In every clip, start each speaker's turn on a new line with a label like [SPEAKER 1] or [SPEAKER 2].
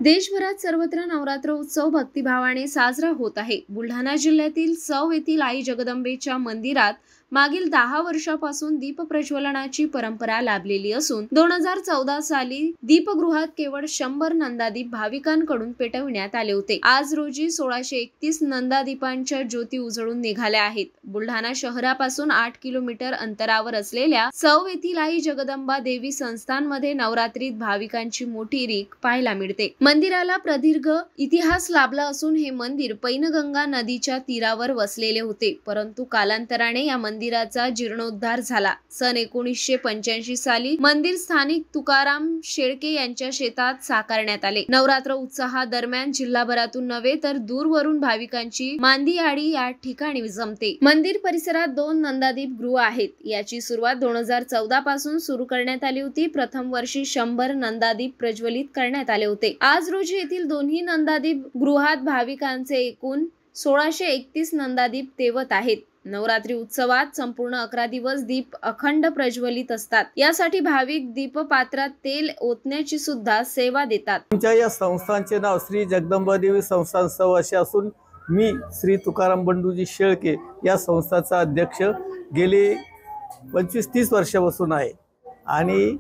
[SPEAKER 1] देशभरात सर्वत्र नवरात्र उत्सव भक्तिभावाने साजरा होत आहे। बुलढाणा जिल्ह्यातील सौ येथील आई जगदंबेच्या मंदिरात मागील 10 वर्षापासून दीप प्रज्वलनाची परंपरा लाभलेली असून 2014 साली दीपगृहात केवळ 100 नंदादीप भाविकांकडून पेटविण्यात आले होते। आज रोजी 1631 नंदादीपांच्या ज्योती उजळून निघाल्या आहेत। बुलढाणा शहरापासून 8 किलोमीटर अंतरावर असलेल्या सौ येथील आई जगदंबा देवी संस्थानमध्ये नवरात्रीत भाविकांची मोठी रीघ पाहायला मिळते। मंदिराला प्रदीर्घ इतिहास लाभला असून हे मंदिर पैनगंगा नदीच्या तीरावर वसलेले होते, परंतु कालांतराने या मंदिराचा जीर्णोद्धार झाला। सन 1985 साली मंदिर स्थानिक तुकाराम शेळके यांच्या शेतात साकारण्यात आले। नवरात्र उत्सवादरम्यान जिल्हाभरातून नव्हे तर दूरवरून भाविकांची मांदियाळी या ठिकाणी जमते। मंदिर परिसरात 2 नंदादीप गृह आहेत। याची सुरुवात 2014 पासून सुरू करण्यात आली होती। प्रथम वर्षी 100 नंदादीप प्रज्वलित करण्यात आले होते। आज रोजी येथील दोन्ही नंदादीप गृहात भाविकांचे एकूण 1631 नंदादीप तेवत आहेत। नवरात्री उत्सवात संपूर्ण 11 दिवस दीप अखंड प्रज्वलित असतात। यासाठी भाविक दीपपात्रात तेल ओतण्याची सुद्धा सेवा देतात।
[SPEAKER 2] आमच्या या संस्थानचे नाव श्री जगदंबा देवी संस्थान सौ असे असून मी श्री तुकाराम बंडूजी शेळके या संस्थाचा अध्यक्ष गेले 25-30 वर्षापासून आहे आणि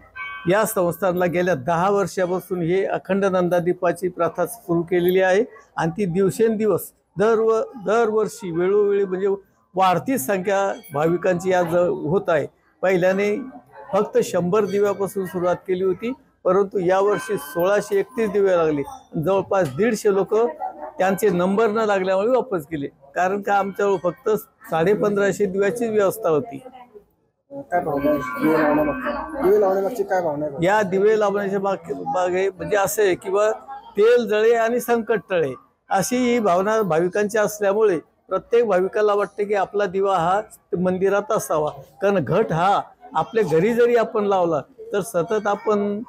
[SPEAKER 2] या संस्थानला गेल्या 10 वर्षापासून हे अखंड नंदादीपाची प्रथा सुरू केलेली आहे आणि ती दिवसेंदिवस दरवर्षी वेळोवेळी म्हणजे वाढती संख्या भाविकांची आज होत आहे। पहिल्याने फक्त 100 दिव्यापासून सुरुवात केली होती, परंतु यावर्षी 1631 दिवे लागले। जवळपास 150 लोक त्यांचे नंबर न लागल्यामुळे वापस गेले, कारण का आमच्याजवळ फक्त 1550 दिव्याची व्यवस्था होती।
[SPEAKER 3] काय भावना दिवे लावण्यामागची काय भावना आहे?
[SPEAKER 2] या दिवे लावण्याच्या मागे म्हणजे असं आहे की तेल जळे आणि संकट टळे अशी ही भावना भाविकांची असल्यामुळे प्रत्येक भाविकाला वाटते की आपला दिवा हा मंदिरात असावा, कारण घट हा आपल्या घरी जरी आपण लावला तर सतत आपण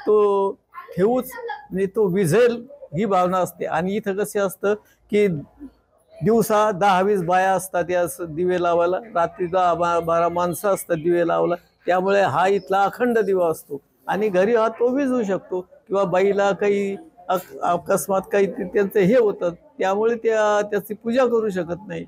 [SPEAKER 2] तो ठेवूच म्हणजे तो विझेल ही भावना असते। आणि इथं कसे असतं की दिवसा 10-20 बाया असतात या दिवे लावायला, रात्री 10-12 माणसं असतात दिवे लावायला, त्यामुळे हा इथला अखंड दिवा असतो आणि घरी हा तो विझू शकतो किंवा बाईला काही अकस्मात काही त्यांचं हे होतं त्यामुळे त्याची पूजा करू शकत नाही।